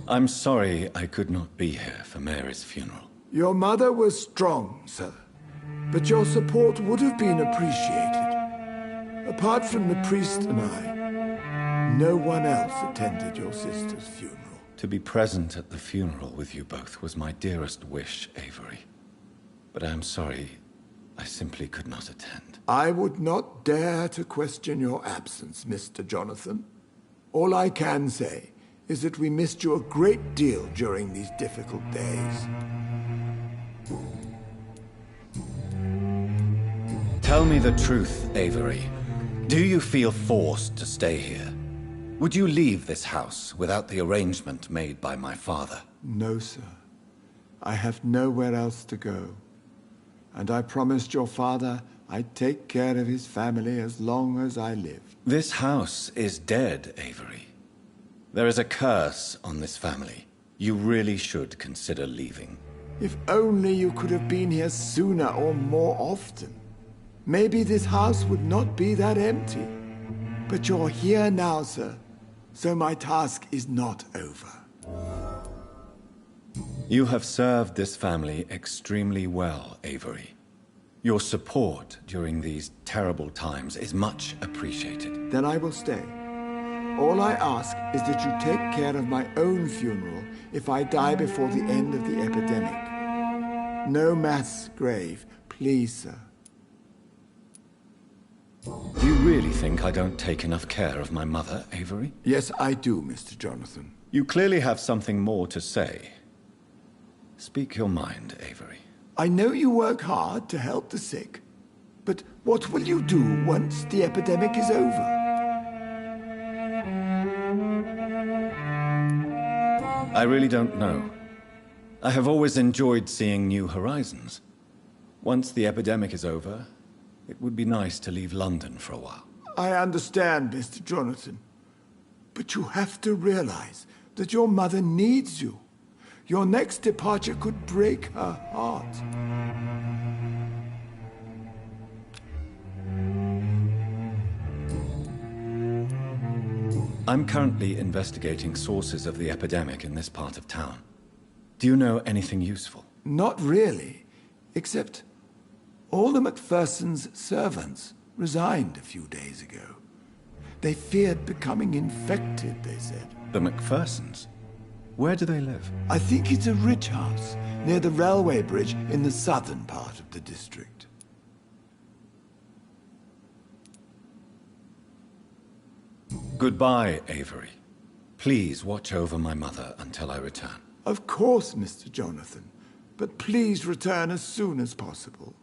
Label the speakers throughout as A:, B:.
A: I'm sorry I could not be here for Mary's funeral.
B: Your mother was strong, sir, but your support would have been appreciated. Apart from the priest and I, no one else attended your sister's funeral.
A: To be present at the funeral with you both was my dearest wish, Avery. But I am sorry, I simply could not attend.
B: I would not dare to question your absence, Mr. Jonathan. All I can say is that we missed you a great deal during these difficult days.
A: Tell me the truth, Avery. Do you feel forced to stay here? Would you leave this house without the arrangement made by my father?
B: No, sir. I have nowhere else to go. And I promised your father I'd take care of his family as long as I lived.
A: This house is dead, Avery. There is a curse on this family. You really should consider leaving.
B: If only you could have been here sooner or more often. Maybe this house would not be that empty. But you're here now, sir. So my task is not over.
A: You have served this family extremely well, Avery. Your support during these terrible times is much appreciated.
B: Then I will stay. All I ask is that you take care of my own funeral if I die before the end of the epidemic. No mass grave, please, sir.
A: Do you really think I don't take enough care of my mother, Avery?
B: Yes, I do, Mr. Jonathan.
A: You clearly have something more to say. Speak your mind, Avery.
B: I know you work hard to help the sick, but what will you do once the epidemic is over?
A: I really don't know. I have always enjoyed seeing new horizons. Once the epidemic is over, it would be nice to leave London for a while.
B: I understand, Mr. Jonathan. But you have to realize that your mother needs you. Your next departure could break her heart.
A: I'm currently investigating sources of the epidemic in this part of town. Do you know anything useful?
B: Not really, except all the Macpherson's servants resigned a few days ago. They feared becoming infected, they said.
A: The Macphersons? Where do they live?
B: I think it's a rich house near the railway bridge in the southern part of the district.
A: Goodbye, Avery. Please watch over my mother until I return.
B: Of course, Mr. Jonathan, but please return as soon as possible.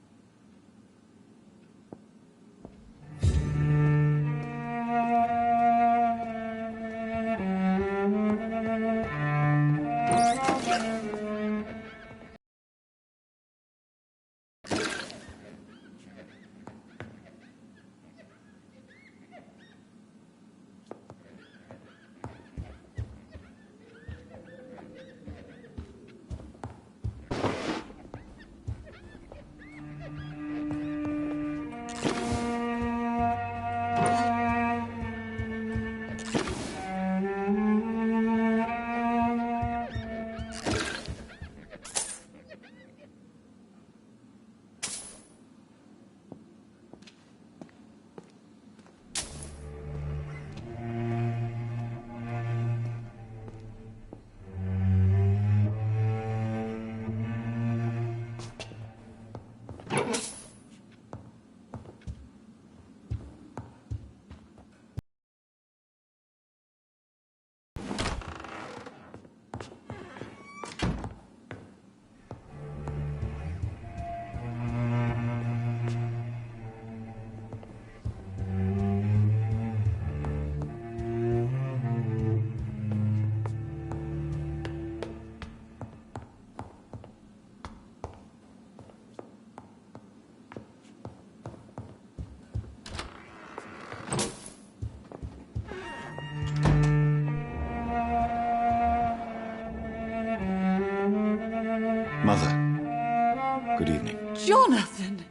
A: Mother, good evening.
C: Jonathan!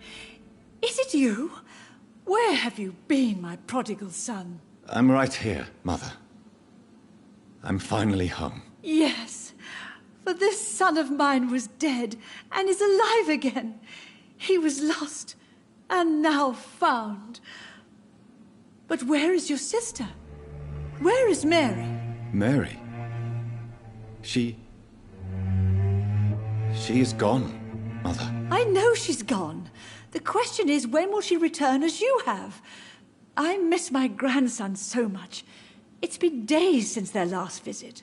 C: Is it you? Where have you been, my prodigal son?
A: I'm right here, Mother. I'm finally home.
C: Yes, for this son of mine was dead and is alive again. He was lost and now found. But where is your sister? Where is Mary?
A: Mary? She is gone, Mother.
C: I know she's gone. The question is, when will she return as you have? I miss my grandson so much. It's been days since their last visit.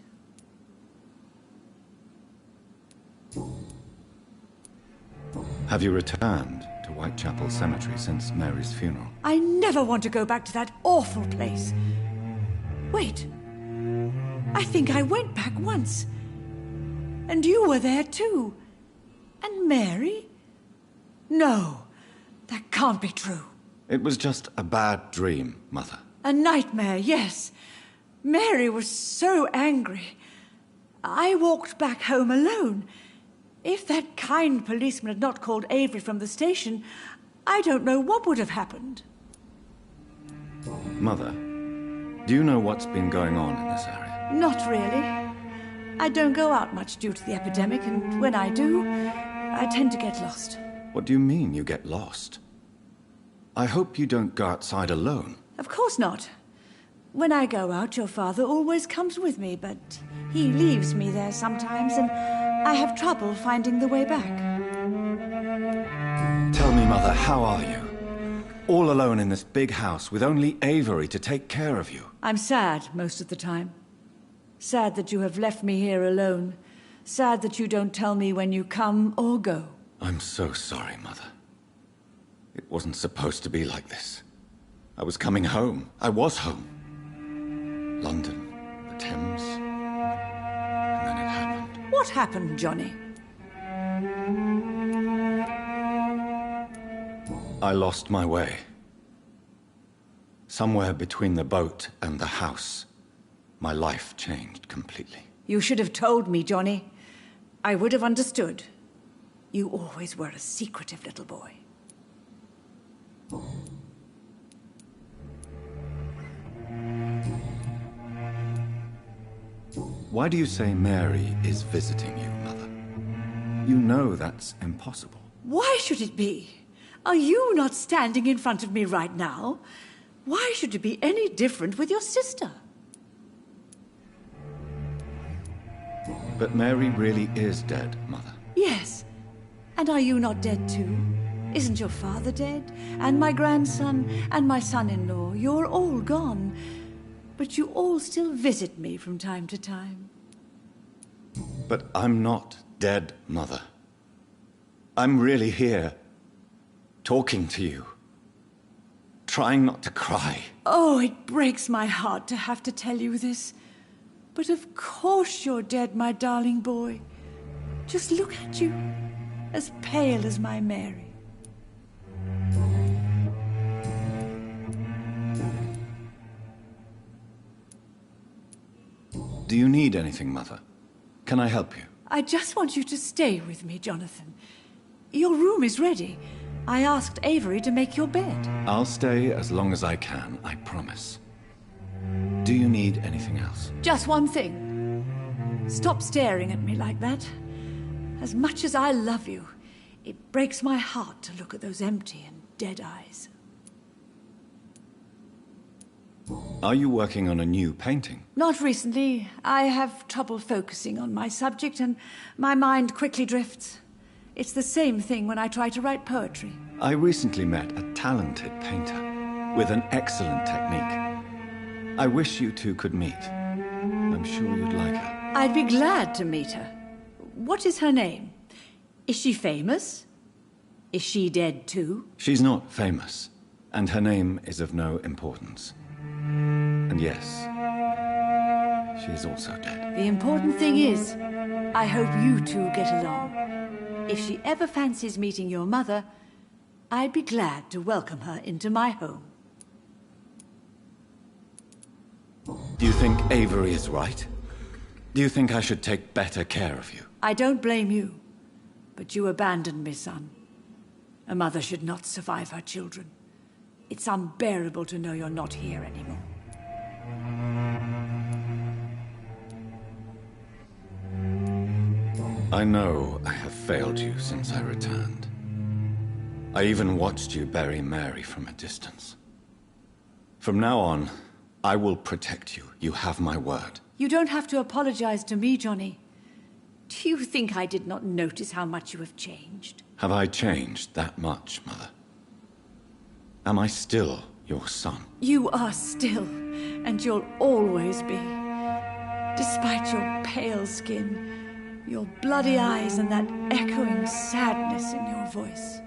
A: Have you returned to Whitechapel Cemetery since Mary's funeral?
C: I never want to go back to that awful place. Wait. I think I went back once. And you were there too. And Mary? No, that can't be true.
A: It was just a bad dream, Mother.
C: A nightmare, yes. Mary was so angry. I walked back home alone. If that kind policeman had not called Avery from the station, I don't know what would have happened.
A: Mother, do you know what's been going on in this area?
C: Not really. I don't go out much due to the epidemic, and when I do, I tend to get lost.
A: What do you mean you get lost? I hope you don't go outside alone.
C: Of course not. When I go out, your father always comes with me, but he leaves me there sometimes, and I have trouble finding the way back.
A: Tell me, Mother, how are you? All alone in this big house with only Avery to take care of you.
C: I'm sad most of the time. Sad that you have left me here alone. Sad that you don't tell me when you come or go.
A: I'm so sorry, Mother. It wasn't supposed to be like this. I was coming home. I was home. London, the Thames, and then it happened.
C: What happened, Johnny?
A: I lost my way. Somewhere between the boat and the house, my life changed completely.
C: You should have told me, Johnny. I would have understood. You always were a secretive little boy.
A: Why do you say Mary is visiting you, Mother? You know that's impossible.
C: Why should it be? Are you not standing in front of me right now? Why should it be any different with your sister?
A: But Mary really is dead, Mother.
C: Yes. And are you not dead too? Isn't your father dead? And my grandson? And my son-in-law? You're all gone. But you all still visit me from time to time.
A: But I'm not dead, Mother. I'm really here, talking to you, trying not to cry.
C: Oh, it breaks my heart to have to tell you this. But of course you're dead, my darling boy. Just look at you, as pale as my Mary.
A: Do you need anything, Mother? Can I help you?
C: I just want you to stay with me, Jonathan. Your room is ready. I asked Avery to make your bed.
A: I'll stay as long as I can, I promise. Do you need anything else?
C: Just one thing. Stop staring at me like that. As much as I love you, it breaks my heart to look at those empty and dead eyes.
A: Are you working on a new painting?
C: Not recently. I have trouble focusing on my subject and my mind quickly drifts. It's the same thing when I try to write poetry.
A: I recently met a talented painter with an excellent technique. I wish you two could meet. I'm sure you'd like her.
C: I'd be glad to meet her. What is her name? Is she famous? Is she dead too?
A: She's not famous, and her name is of no importance. And yes, she is also dead.
C: The important thing is, I hope you two get along. If she ever fancies meeting your mother, I'd be glad to welcome her into my home.
A: Do you think Avery is right? Do you think I should take better care of you?
C: I don't blame you, but you abandoned me, son. A mother should not survive her children. It's unbearable to know you're not here anymore.
A: I know I have failed you since I returned. I even watched you bury Mary from a distance. From now on, I will protect you. You have my word.
C: You don't have to apologize to me, Johnny. Do you think I did not notice how much you have changed?
A: Have I changed that much, Mother? Am I still your son?
C: You are still, and you'll always be. Despite your pale skin, your bloody eyes, and that echoing sadness in your voice.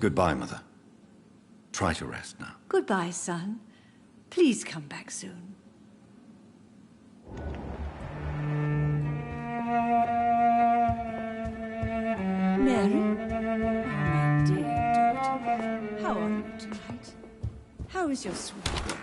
A: Goodbye, Mother. Try to rest now.
C: Goodbye, son. Please come back soon. Mary? Oh, my dear daughter. How are you tonight? How is your sweet boy?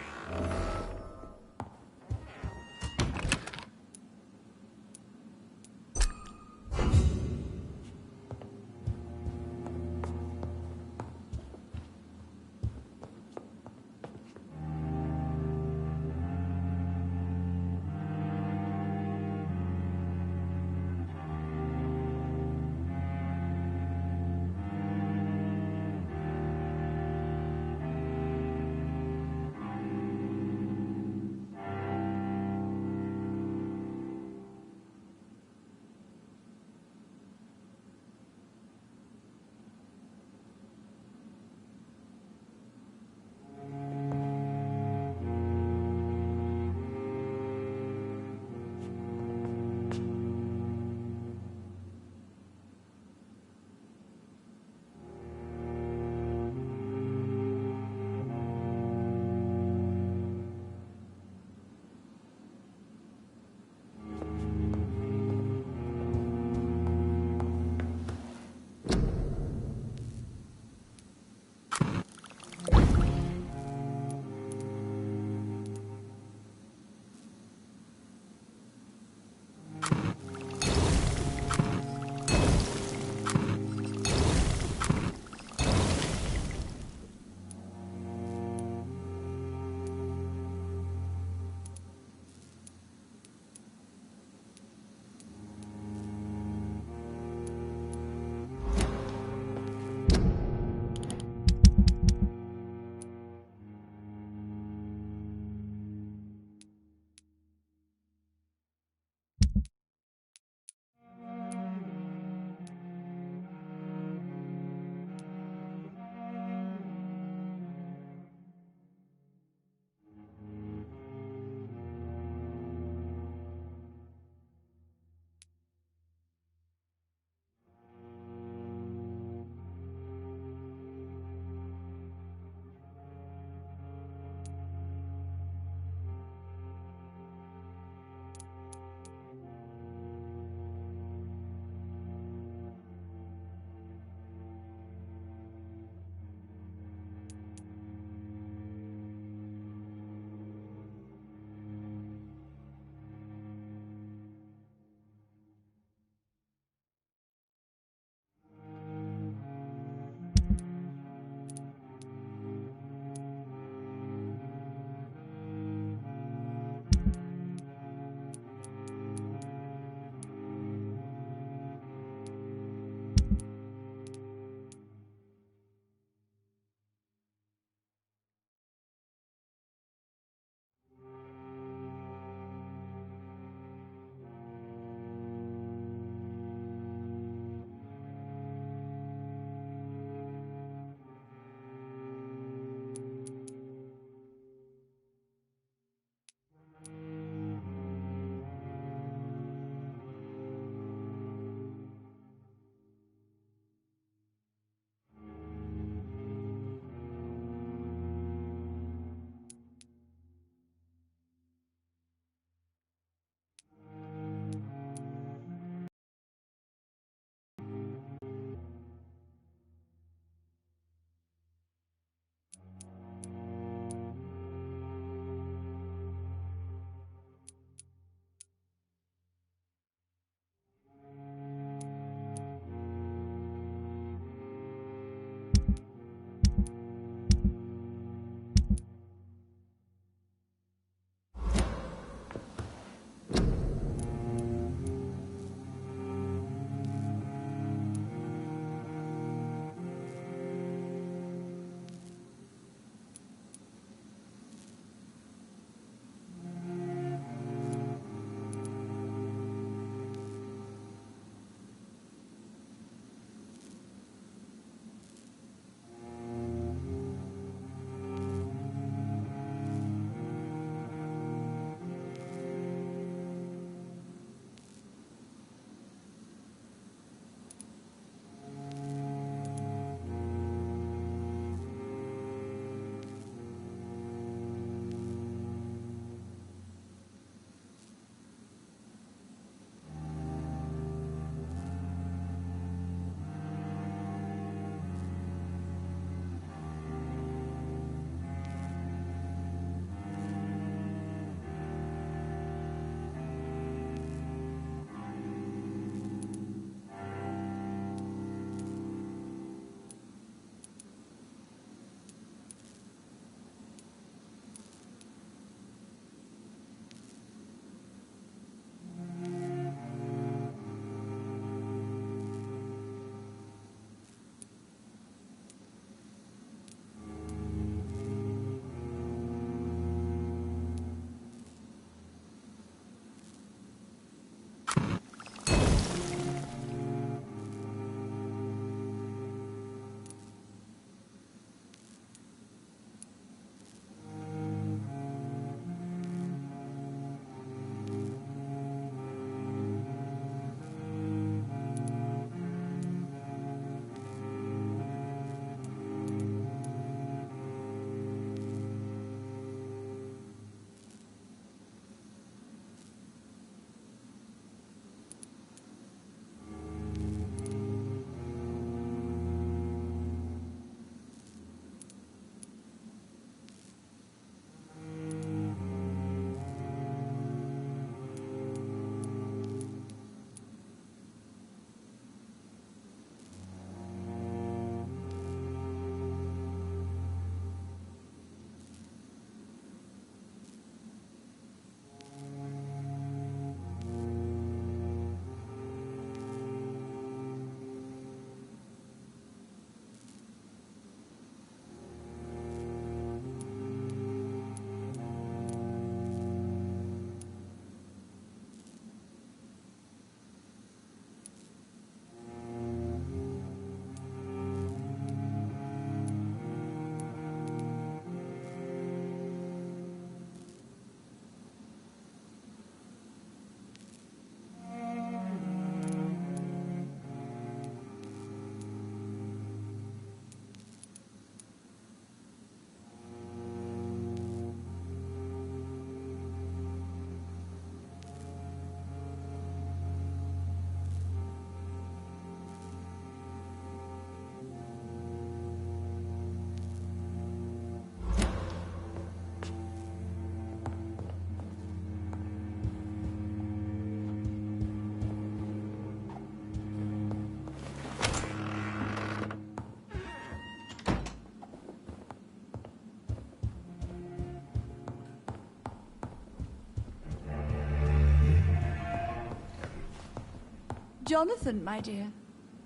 C: Jonathan, my dear.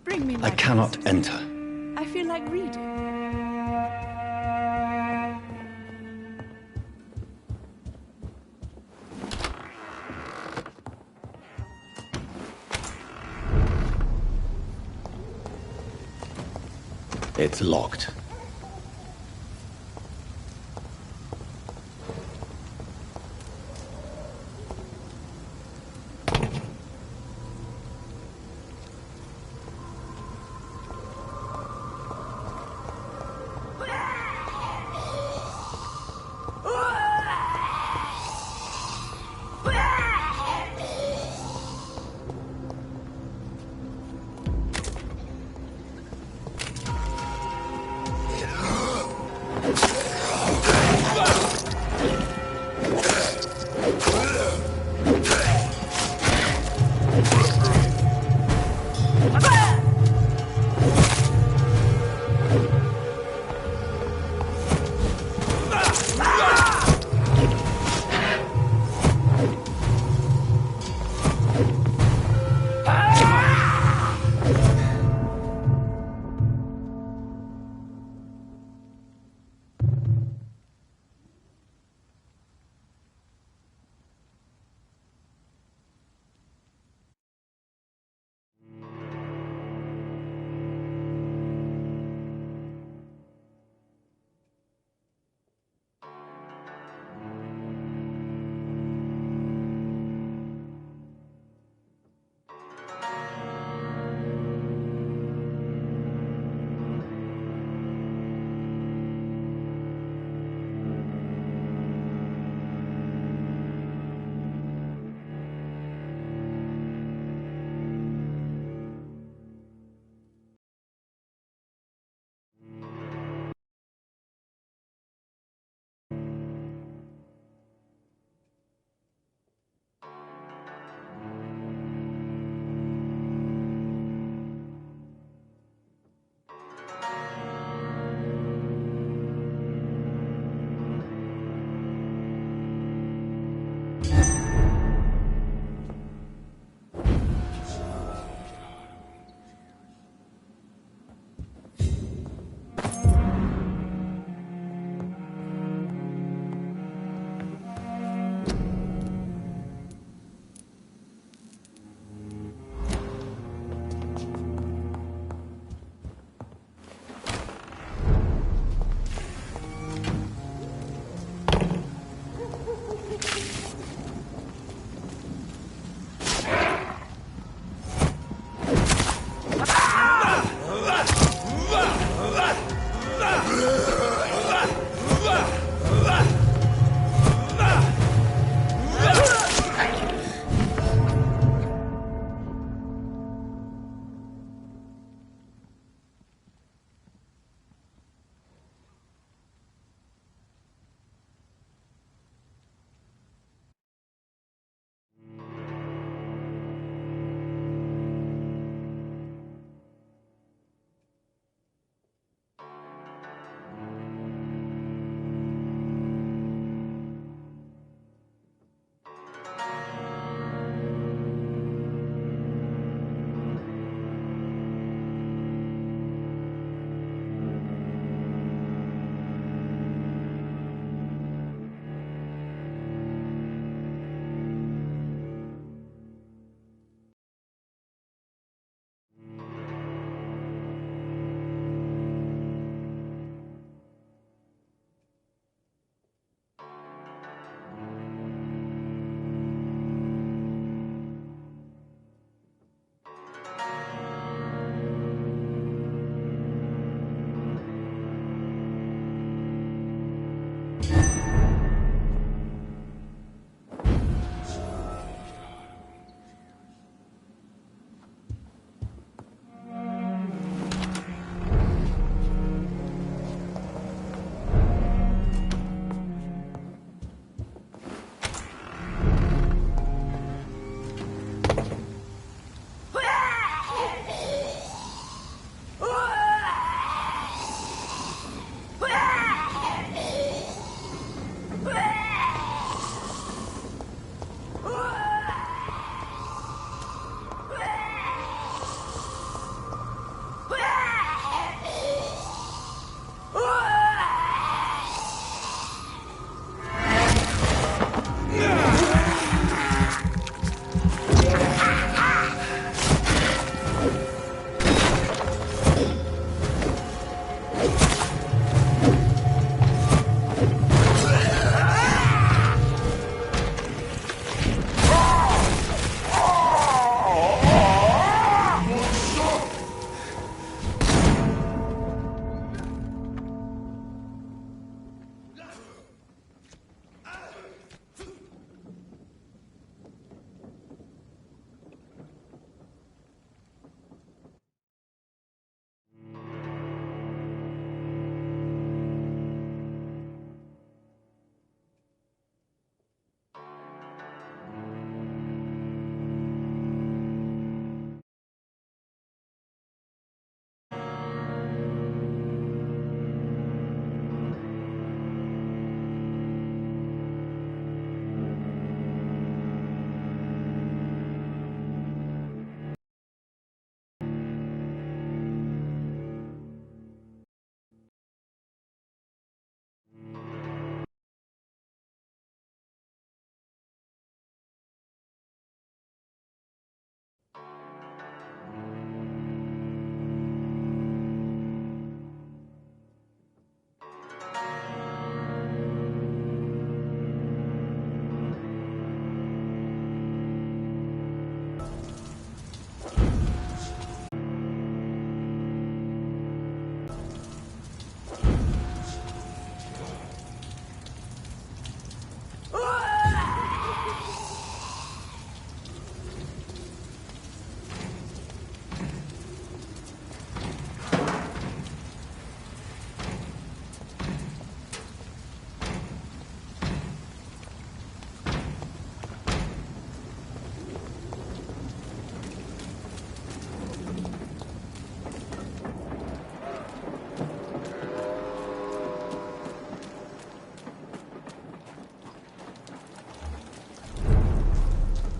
C: Bring me my
A: I cannot
C: glasses.
A: enter.
C: I feel like reading.
A: It's locked.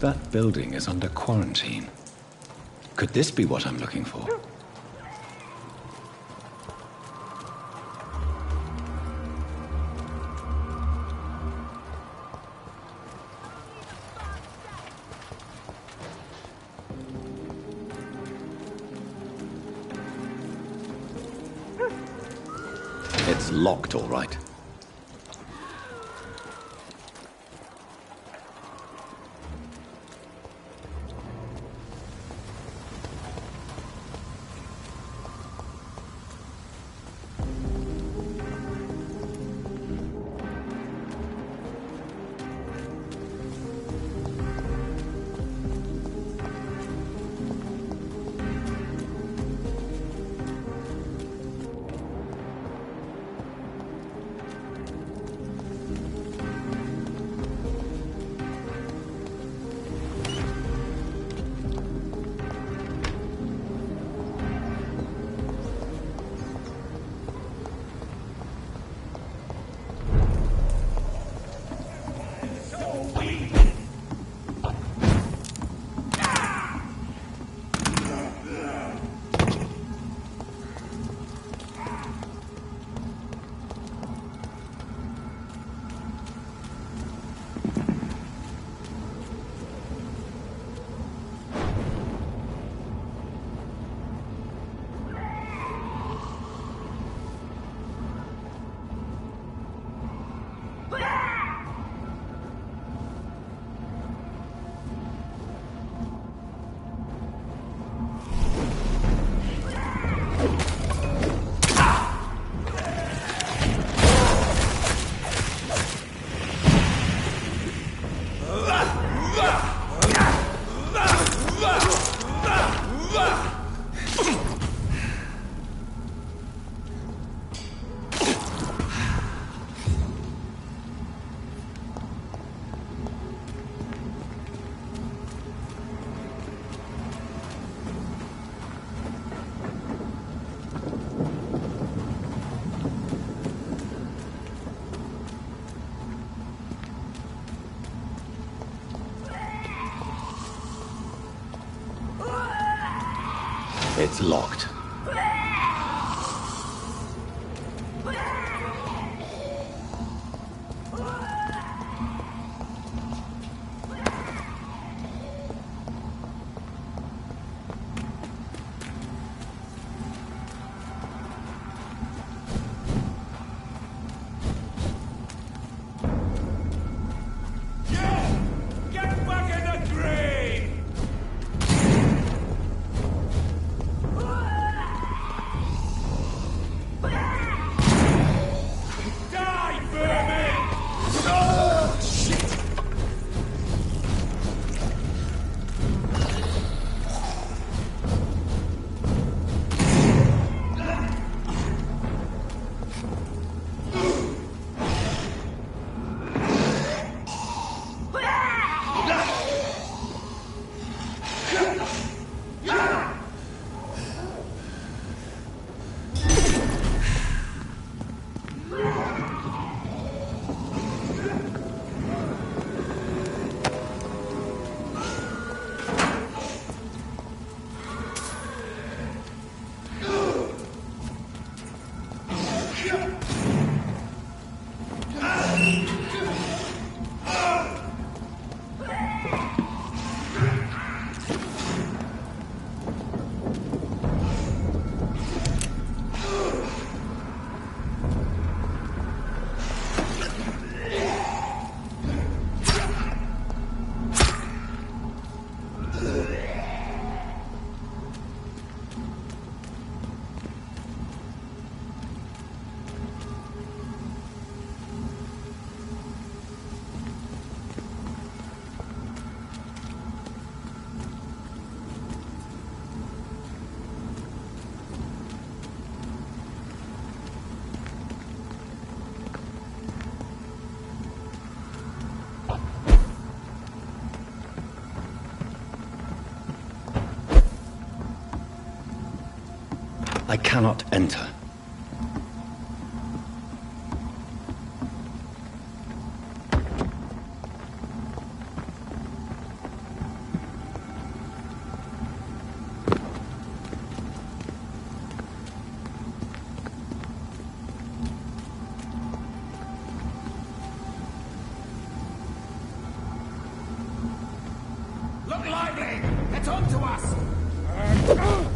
A: That building is under quarantine. Could this be what I'm looking for? It's locked, all right. It's locked. I cannot enter.
D: lively! Get on to us!